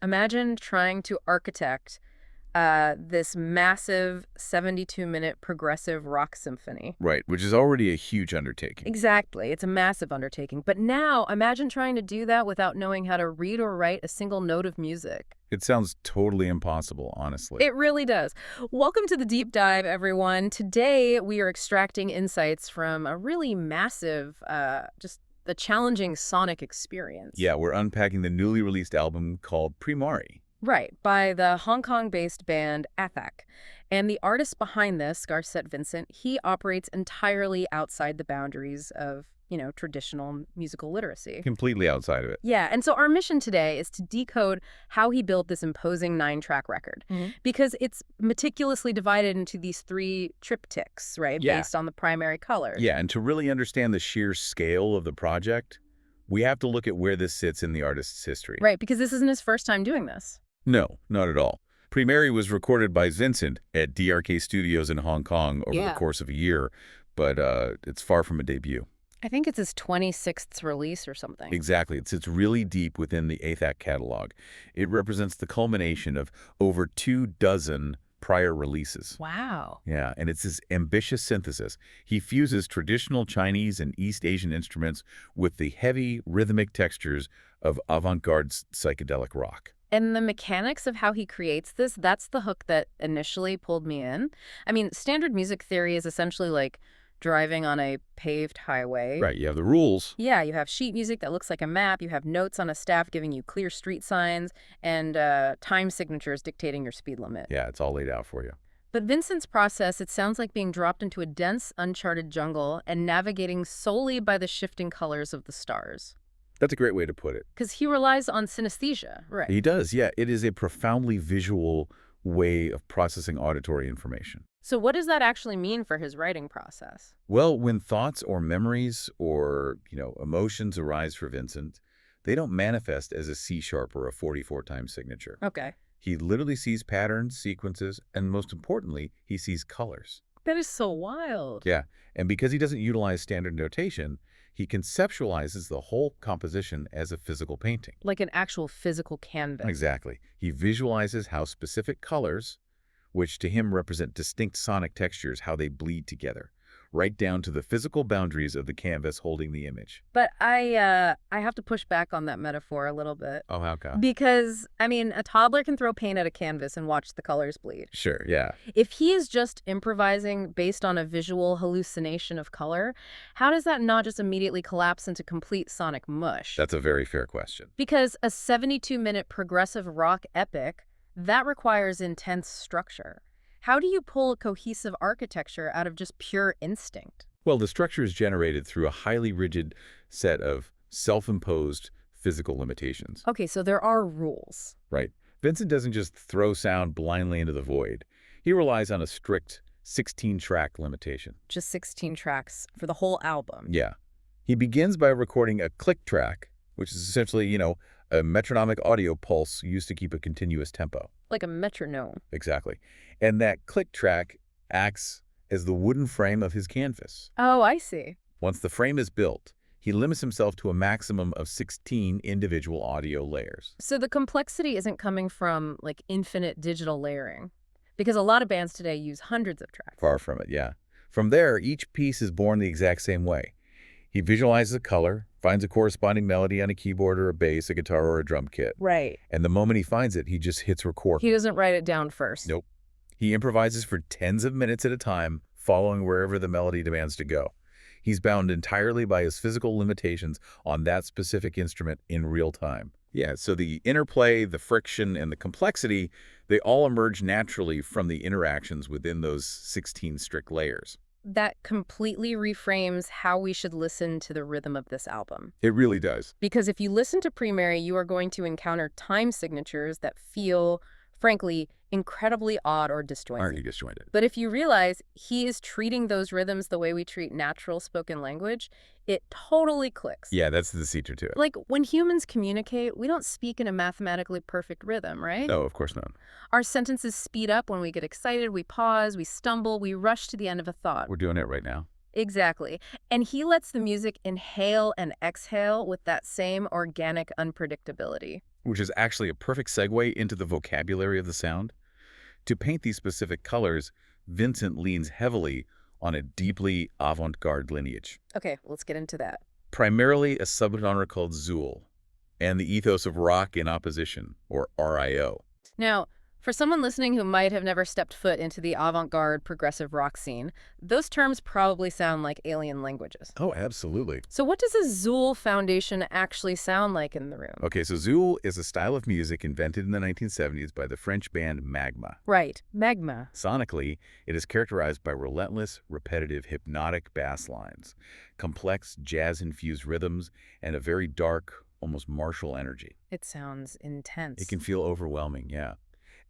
Imagine trying to architect this massive 72-minute progressive rock symphony. Right, which is already a huge undertaking. Exactly. It's a massive undertaking. But now, imagine trying to do that without knowing how to read or write a single note of music. It sounds totally impossible, honestly. It really does. Welcome to the deep dive, everyone. Today, we are extracting insights from a really massive, just the challenging sonic experience. Yeah, we're unpacking the newly released album called Primarï. Right, by the Hong Kong-based band ATHAK. And the artist behind this, Scarset Vincent, he operates entirely outside the boundaries of, traditional musical literacy. Completely outside of it. Yeah, and so our mission today is to decode how he built this imposing 9-track record. Because it's meticulously divided into these 3 triptychs, right, based on the primary colors. Yeah, and to really understand the sheer scale of the project, we have to look at where this sits in the artist's history. Right, because this isn't his first time doing this. No, not at all. Primarï was recorded by Vincent at DRKstudios in Hong Kong over the course of a year, but it's far from a debut. I think it's his 26th release or something. Exactly. It sits really deep within the ATHAK catalog. It represents the culmination of over 24 prior releases. Wow. Yeah, and it's this ambitious synthesis. He fuses traditional Chinese and East Asian instruments with the heavy, rhythmic textures of avant-garde psychedelic rock. And the mechanics of how he creates this, that's the hook that initially pulled me in. I mean, standard music theory is essentially like driving on a paved highway. Right, you have the rules. Yeah, you have sheet music that looks like a map, you have notes on a staff giving you clear street signs, and time signatures dictating your speed limit. Yeah, it's all laid out for you. But Vincent's process, it sounds like being dropped into a dense, uncharted jungle and navigating solely by the shifting colors of the stars. That's a great way to put it. Because he relies on synesthesia, right? He does, yeah. It is a profoundly visual way of processing auditory information. So what does that actually mean for his writing process? Well, when thoughts or memories or, emotions arise for Vincent, they don't manifest as a C-sharp or a 44-time signature. Okay. He literally sees patterns, sequences, and most importantly, he sees colors. That is so wild. Yeah, and because he doesn't utilize standard notation, he conceptualizes the whole composition as a physical painting. Like an actual physical canvas. Exactly. He visualizes how specific colors, which to him represent distinct sonic textures, how they bleed together, right down to the physical boundaries of the canvas holding the image. But I have to push back on that metaphor a little bit. Oh, how come? Because, a toddler can throw paint at a canvas and watch the colors bleed. Sure, yeah. If he is just improvising based on a visual hallucination of color, how does that not just immediately collapse into complete sonic mush? That's a very fair question. Because a 72-minute progressive rock epic, that requires intense structure. How do you pull a cohesive architecture out of just pure instinct? Well, the structure is generated through a highly rigid set of self-imposed physical limitations. Okay, so there are rules. Right. Vincent doesn't just throw sound blindly into the void. He relies on a strict 16-track limitation. Just 16 tracks for the whole album. Yeah. He begins by recording a click track, which is essentially, a metronomic audio pulse used to keep a continuous tempo. Like a metronome. Exactly. And that click track acts as the wooden frame of his canvas. Oh, I see. Once the frame is built, he limits himself to a maximum of 16 individual audio layers. So the complexity isn't coming from, infinite digital layering. Because a lot of bands today use hundreds of tracks. Far from it, yeah. From there, each piece is born the exact same way. He visualizes a color, finds a corresponding melody on a keyboard or a bass, a guitar or a drum kit. Right. And the moment he finds it, he just hits record. He doesn't write it down first. Nope. He improvises for tens of minutes at a time, following wherever the melody demands to go. He's bound entirely by his physical limitations on that specific instrument in real time. Yeah, so the interplay, the friction, and the complexity, they all emerge naturally from the interactions within those 16 strict layers. That completely reframes how we should listen to the rhythm of this album. It really does. Because if you listen to Primarï, you are going to encounter time signatures that feel, frankly, incredibly odd or disjointed. Aren't you disjointed? But if you realize he is treating those rhythms the way we treat natural spoken language, it totally clicks. Yeah, that's the secret to it. Like, when humans communicate, we don't speak in a mathematically perfect rhythm, right? No, of course not. Our sentences speed up when we get excited, we pause, we stumble, we rush to the end of a thought. We're doing it right now. Exactly. And he lets the music inhale and exhale with that same organic unpredictability. which is actually a perfect segue into the vocabulary of the sound. To paint these specific colors, Vincent leans heavily on a deeply avant-garde lineage. Okay, let's get into that. Primarily a subgenre called Zeuhl, and the ethos of rock in opposition, or RIO. Now, for someone listening who might have never stepped foot into the avant-garde progressive rock scene, those terms probably sound like alien languages. Oh, absolutely. So what does a Zeuhl foundation actually sound like in the room? Okay, so Zeuhl is a style of music invented in the 1970s by the French band Magma. Right, magma. Sonically, it is characterized by relentless, repetitive, hypnotic bass lines, complex jazz-infused rhythms, and a very dark, almost martial energy. It sounds intense. It can feel overwhelming, yeah.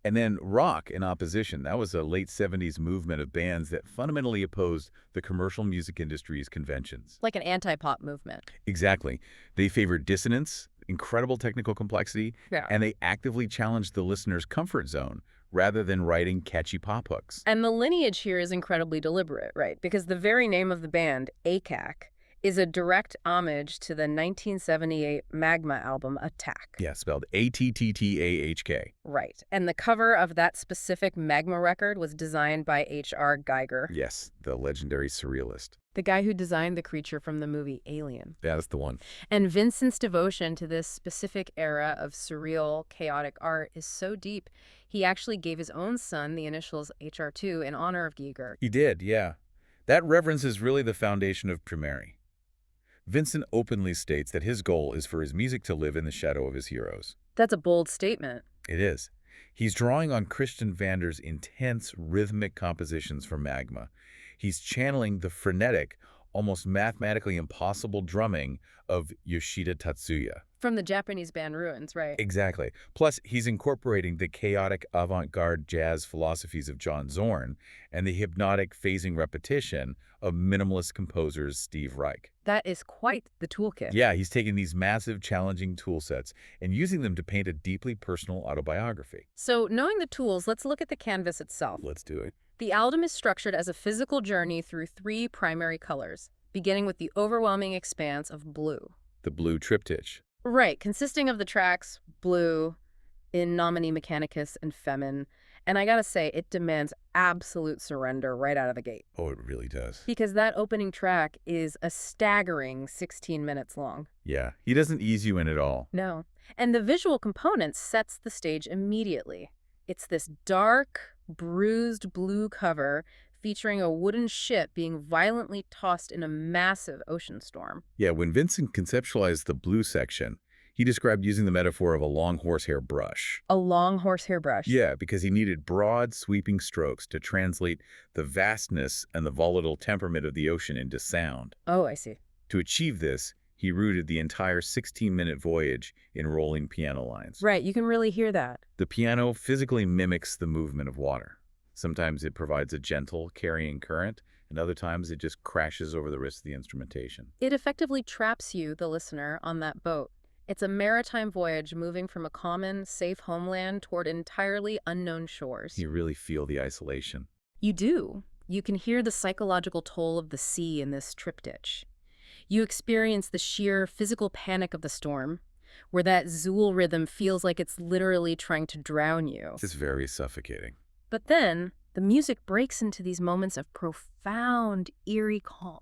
And then rock in opposition. That was a late 70s movement of bands that fundamentally opposed the commercial music industry's conventions. Like an anti-pop movement. Exactly. They favored dissonance, incredible technical complexity, Yeah. and they actively challenged the listener's comfort zone rather than writing catchy pop hooks. And the lineage here is incredibly deliberate, right? Because the very name of the band, ATHAK, is a direct homage to the 1978 Magma album ATHAK. Yeah, spelled ATTTAHK. Right. And the cover of that specific Magma record was designed by H.R. Geiger, Yes, the legendary surrealist. the guy who designed the creature from the movie Alien. That's the one. And Vincent's devotion to this specific era of surreal, chaotic art is so deep, he actually gave his own son the initials HR2 in honor of Geiger. He did, yeah. That reverence is really the foundation of Primarï. Vincent openly states that his goal is for his music to live in the shadow of his heroes. That's a bold statement. It is. He's drawing on Christian Vander's intense rhythmic compositions for Magma. He's channeling the frenetic, almost mathematically impossible drumming of Yoshida Tatsuya. From the Japanese band Ruins, right? Exactly. Plus, he's incorporating the chaotic avant-garde jazz philosophies of John Zorn and the hypnotic phasing repetition of minimalist composers Steve Reich. That is quite the toolkit. Yeah, he's taking these massive, challenging tool sets and using them to paint a deeply personal autobiography. So, knowing the tools, let's look at the canvas itself. Let's do it. The album is structured as a physical journey through 3 primary colors, beginning with the overwhelming expanse of blue. The Blue Triptych. Right, consisting of the tracks Bhlüe, in Nomine, Mechanichus, and Famïnh. And I gotta say, it demands absolute surrender right out of the gate. Oh, it really does. Because that opening track is a staggering 16 minutes long. Yeah, he doesn't ease you in at all. No. And the visual component sets the stage immediately. It's this dark, bruised blue cover featuring a wooden ship being violently tossed in a massive ocean storm. Yeah, when Vincent conceptualized the blue section, he described using the metaphor of a long horsehair brush. A long horsehair brush. Yeah, because he needed broad, sweeping strokes to translate the vastness and the volatile temperament of the ocean into sound. Oh, I see. To achieve this, he rooted the entire 16-minute voyage in rolling piano lines. Right, you can really hear that. The piano physically mimics the movement of water. Sometimes it provides a gentle, carrying current, and other times it just crashes over the rest of the instrumentation. It effectively traps you, the listener, on that boat. It's a maritime voyage moving from a common, safe homeland toward entirely unknown shores. You really feel the isolation. You do. You can hear the psychological toll of the sea in this triptych. You experience the sheer physical panic of the storm, where that Zeuhl rhythm feels like it's literally trying to drown you. It's very suffocating. But then, the music breaks into these moments of profound, eerie calm.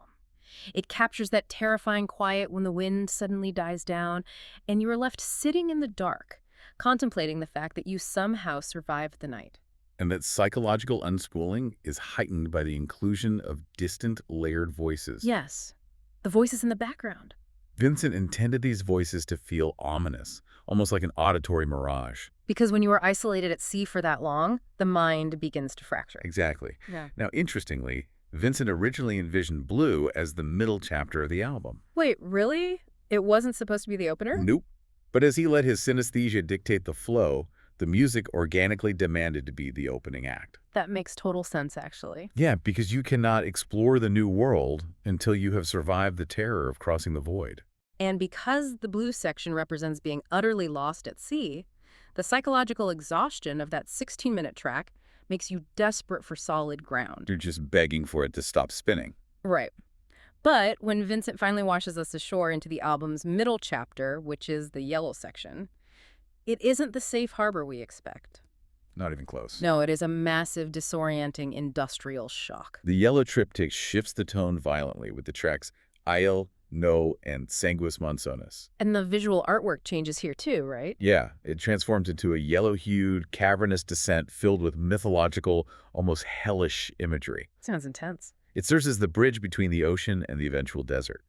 It captures that terrifying quiet when the wind suddenly dies down, and you are left sitting in the dark, contemplating the fact that you somehow survived the night. And that psychological unspooling is heightened by the inclusion of distant, layered voices. Yes, the voices in the background. Vincent intended these voices to feel ominous, almost like an auditory mirage. Because when you are isolated at sea for that long, the mind begins to fracture. Exactly. Yeah. Now, interestingly, Vincent originally envisioned Bhlüe as the middle chapter of the album. Wait, really? It wasn't supposed to be the opener? Nope. But as he let his synesthesia dictate the flow, the music organically demanded to be the opening act. That makes total sense, actually. Yeah, because you cannot explore the new world until you have survived the terror of crossing the void. And because the blue section represents being utterly lost at sea, the psychological exhaustion of that 16-minute track makes you desperate for solid ground. You're just begging for it to stop spinning. Right. But when Vincent finally washes us ashore into the album's middle chapter, which is the yellow section, It isn't the safe harbor we expect. Not even close. No, it is a massive, disorienting industrial shock. The Yellow Triptych shifts the tone violently with the tracks Iyelō, and Sanguis Monsonis. And the visual artwork changes here too, right? Yeah, it transforms into a yellow-hued, cavernous descent filled with mythological, almost hellish imagery. Sounds intense. It serves as the bridge between the ocean and the eventual desert.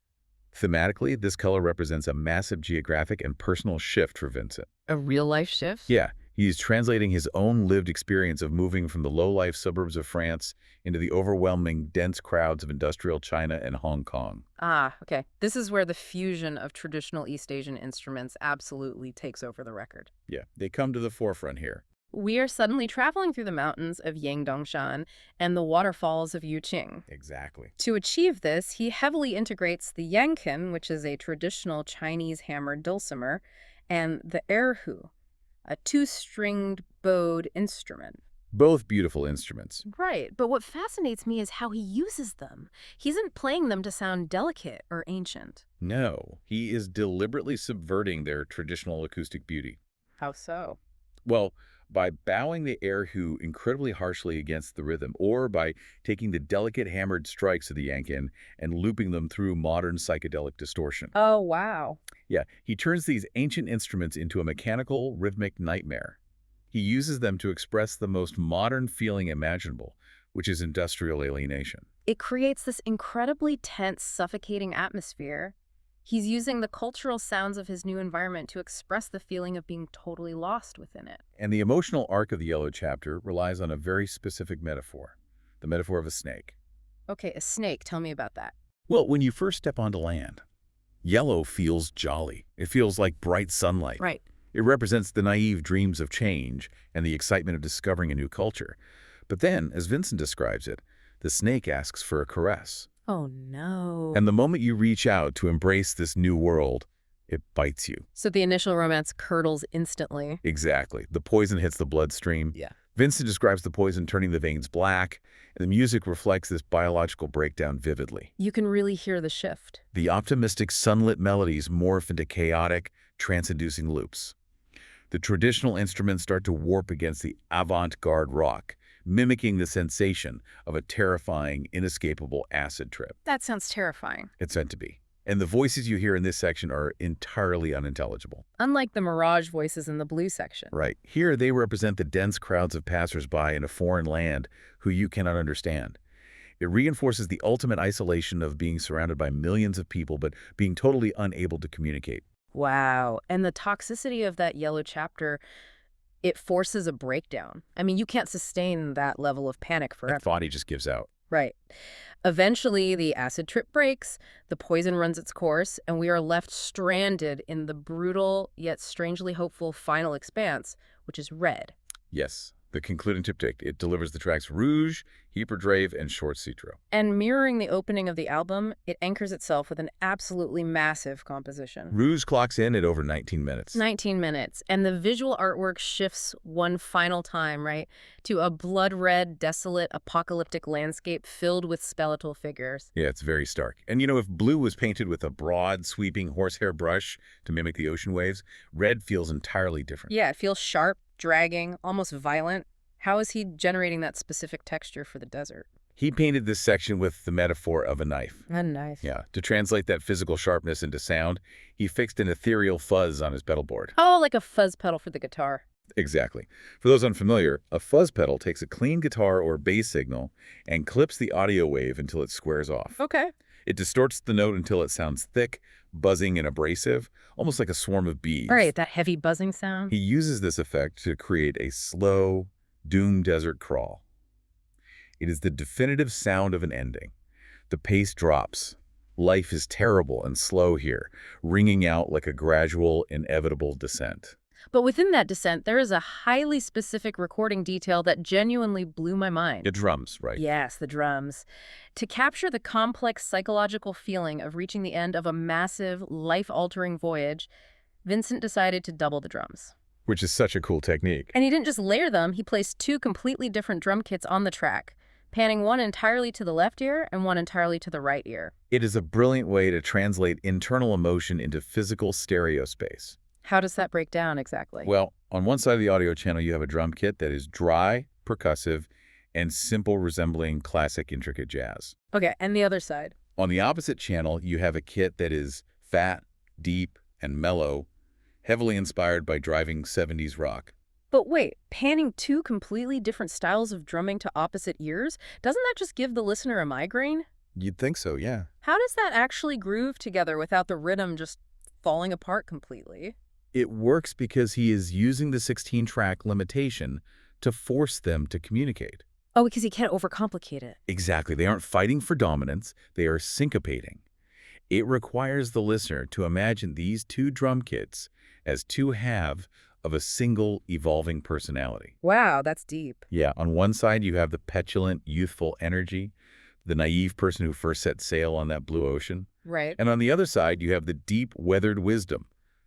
Thematically, this color represents a massive geographic and personal shift for Vincent. A real-life shift? Yeah, he's translating his own lived experience of moving from the low-life suburbs of France into the overwhelming, dense crowds of industrial China and Hong Kong. Ah, okay. This is where the fusion of traditional East Asian instruments absolutely takes over the record. Yeah, they come to the forefront here. We are suddenly traveling through the mountains of Yangdongshan and the waterfalls of Yuqing. Exactly. To achieve this, he heavily integrates the Yangqin, which is a traditional Chinese hammered dulcimer, and the Er Hu, a two-stringed bowed instrument. Both beautiful instruments. Right, but what fascinates me is how he uses them. He isn't playing them to sound delicate or ancient. No, he is deliberately subverting their traditional acoustic beauty. How so? Well, by bowing the Er Hu incredibly harshly against the rhythm, or by taking the delicate hammered strikes of the Yangqin and looping them through modern psychedelic distortion. Oh, wow. Yeah, he turns these ancient instruments into a mechanical, rhythmic nightmare. He uses them to express the most modern feeling imaginable, which is industrial alienation. It creates this incredibly tense, suffocating atmosphere. He's using the cultural sounds of his new environment to express the feeling of being totally lost within it. And the emotional arc of the Yellow chapter relies on a very specific metaphor, the metaphor of a snake. Okay, a snake. Tell me about that. Well, when you first step onto land, yellow feels jolly. It feels like bright sunlight. Right. It represents the naive dreams of change and the excitement of discovering a new culture. But then, as Vincent describes it, the snake asks for a caress. Oh, no. And the moment you reach out to embrace this new world, it bites you. So the initial romance curdles instantly. Exactly. The poison hits the bloodstream. Yeah. Vincent describes the poison turning the veins black, and the music reflects this biological breakdown vividly. You can really hear the shift. The optimistic sunlit melodies morph into chaotic, trance-inducing loops. The traditional instruments start to warp against the avant-garde rock, mimicking the sensation of a terrifying, inescapable acid trip. That sounds terrifying. It's meant to be. And the voices you hear in this section are entirely unintelligible. Unlike the mirage voices in the Bhlüe section. Right. Here they represent the dense crowds of passersby in a foreign land who you cannot understand. It reinforces the ultimate isolation of being surrounded by millions of people but being totally unable to communicate. Wow. And the toxicity of that Yellow chapter, it forces a breakdown. I mean, you can't sustain that level of panic forever. The body just gives out. Right. Eventually, the acid trip breaks, the poison runs its course, and we are left stranded in the brutal yet strangely hopeful final expanse, which is red. Yes. The concluding triptych. It delivers the tracks Rouge, Hïperdrïve, and Shorrt Ztro. And mirroring the opening of the album, it anchors itself with an absolutely massive composition. Rouge clocks in at over 19 minutes. 19 minutes. And the visual artwork shifts one final time, right, to a blood-red, desolate, apocalyptic landscape filled with skeletal figures. Yeah, it's very stark. And you know, if Bhlüe was painted with a broad, sweeping horsehair brush to mimic the ocean waves, red feels entirely different. Yeah, it feels sharp, dragging, almost violent. How is he generating that specific texture for the desert? He painted this section with the metaphor of a knife. A knife. Yeah, to translate that physical sharpness into sound, he fixed an ethereal fuzz on his pedal board. Oh, like a fuzz pedal for the guitar. Exactly. For those unfamiliar, a fuzz pedal takes a clean guitar or bass signal and clips the audio wave until it squares off. Okay. It distorts the note until it sounds thick, buzzing, and abrasive, almost like a swarm of bees. Right, that heavy buzzing sound. He uses this effect to create a slow, doomed desert crawl. It is the definitive sound of an ending. The pace drops. Life is terrible and slow here, ringing out like a gradual, inevitable descent. But within that descent, there is a highly specific recording detail that genuinely blew my mind. The drums, right? Yes, the drums. To capture the complex psychological feeling of reaching the end of a massive, life-altering voyage, Vincent decided to double the drums. Which is such a cool technique. And he didn't just layer them, he placed two completely different drum kits on the track, panning one entirely to the left ear and one entirely to the right ear. It is a brilliant way to translate internal emotion into physical stereo space. How does that break down exactly? Well, on one side of the audio channel, you have a drum kit that is dry, percussive, and simple, resembling classic intricate jazz. Okay, and the other side? On the opposite channel, you have a kit that is fat, deep, and mellow, heavily inspired by driving 70s rock. But wait, panning two completely different styles of drumming to opposite ears? Doesn't that just give the listener a migraine? You'd think so, yeah. How does that actually groove together without the rhythm just falling apart completely? It works because he is using the 16-track limitation to force them to communicate. Oh, because he can't overcomplicate it. Exactly. They aren't fighting for dominance. They are syncopating. It requires the listener to imagine these two drum kits as two halves of a single evolving personality. Wow, that's deep. Yeah, on one side you have the petulant, youthful energy, the naive person who first set sail on that blue ocean. Right. And on the other side you have the deep, weathered wisdom,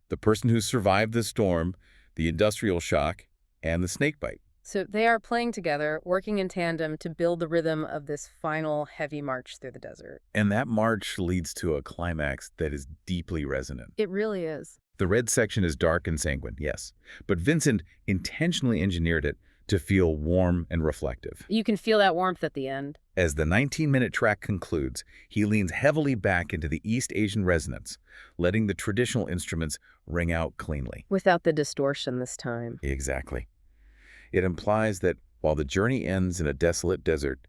the person who survived the storm, the industrial shock, and the snakebite. So they are playing together, working in tandem to build the rhythm of this final heavy march through the desert. And that march leads to a climax that is deeply resonant. It really is. The red section is dark and sanguine, yes, but Vincent intentionally engineered it to feel warm and reflective. You can feel that warmth at the end. As the 19-minute track concludes, he leans heavily back into the East Asian resonance, letting the traditional instruments ring out cleanly. Without the distortion this time. Exactly. It implies that while the journey ends in a desolate desert,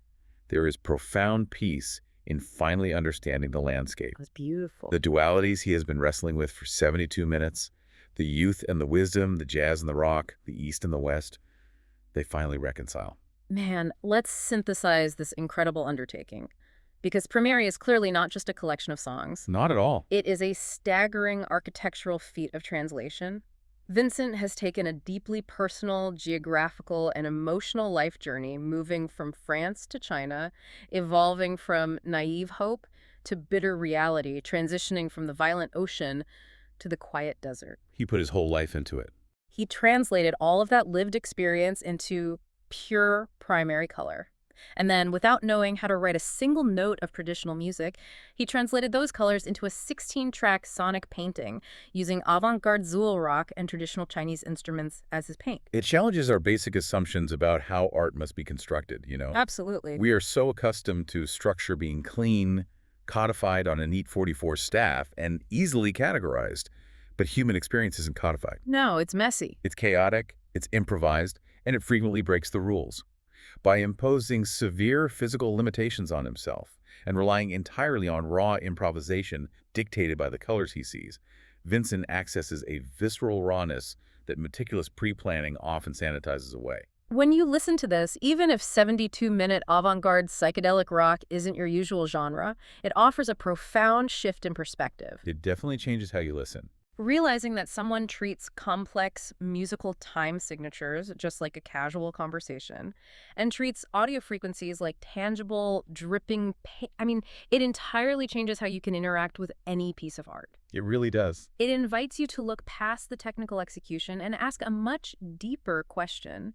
there is profound peace in finally understanding the landscape. It was beautiful. The dualities he has been wrestling with for 72 minutes, the youth and the wisdom, the jazz and the rock, the East and the West, they finally reconcile. Man, let's synthesize this incredible undertaking. Because Primarï is clearly not just a collection of songs. Not at all. It is a staggering architectural feat of translation. Vincent has taken a deeply personal, geographical, and emotional life journey, moving from France to China, evolving from naive hope to bitter reality, transitioning from the violent ocean to the quiet desert. He put his whole life into it. He translated all of that lived experience into pure primary color. And then, without knowing how to write a single note of traditional music, he translated those colors into a 16-track sonic painting, using avant-garde Zeuhl rock and traditional Chinese instruments as his paint. It challenges our basic assumptions about how art must be constructed, Absolutely. We are so accustomed to structure being clean, codified on a neat 44 staff, and easily categorized. But human experience isn't codified. No, it's messy. It's chaotic, it's improvised, and it frequently breaks the rules. By imposing severe physical limitations on himself and relying entirely on raw improvisation dictated by the colors he sees, Vincent accesses a visceral rawness that meticulous pre-planning often sanitizes away. When you listen to this, even if 72-minute avant-garde psychedelic rock isn't your usual genre, it offers a profound shift in perspective. It definitely changes how you listen. Realizing that someone treats complex musical time signatures just like a casual conversation and treats audio frequencies like tangible, dripping it entirely changes how you can interact with any piece of art. It really does. It invites you to look past the technical execution and ask a much deeper question.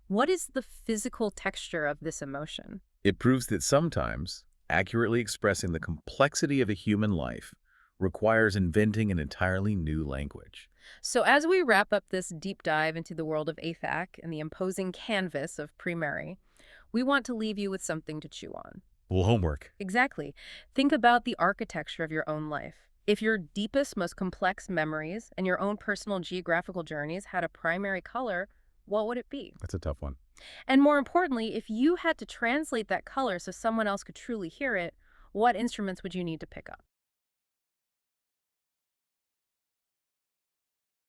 What is the physical texture of this emotion? It proves that sometimes accurately expressing the complexity of a human life requires inventing an entirely new language. So as we wrap up this deep dive into the world of ATHAK and the imposing canvas of Primarï, we want to leave you with something to chew on. Well, homework. Exactly. Think about the architecture of your own life. If your deepest, most complex memories and your own personal geographical journeys had a primary color, what would it be? That's a tough one. And more importantly, if you had to translate that color so someone else could truly hear it, what instruments would you need to pick up?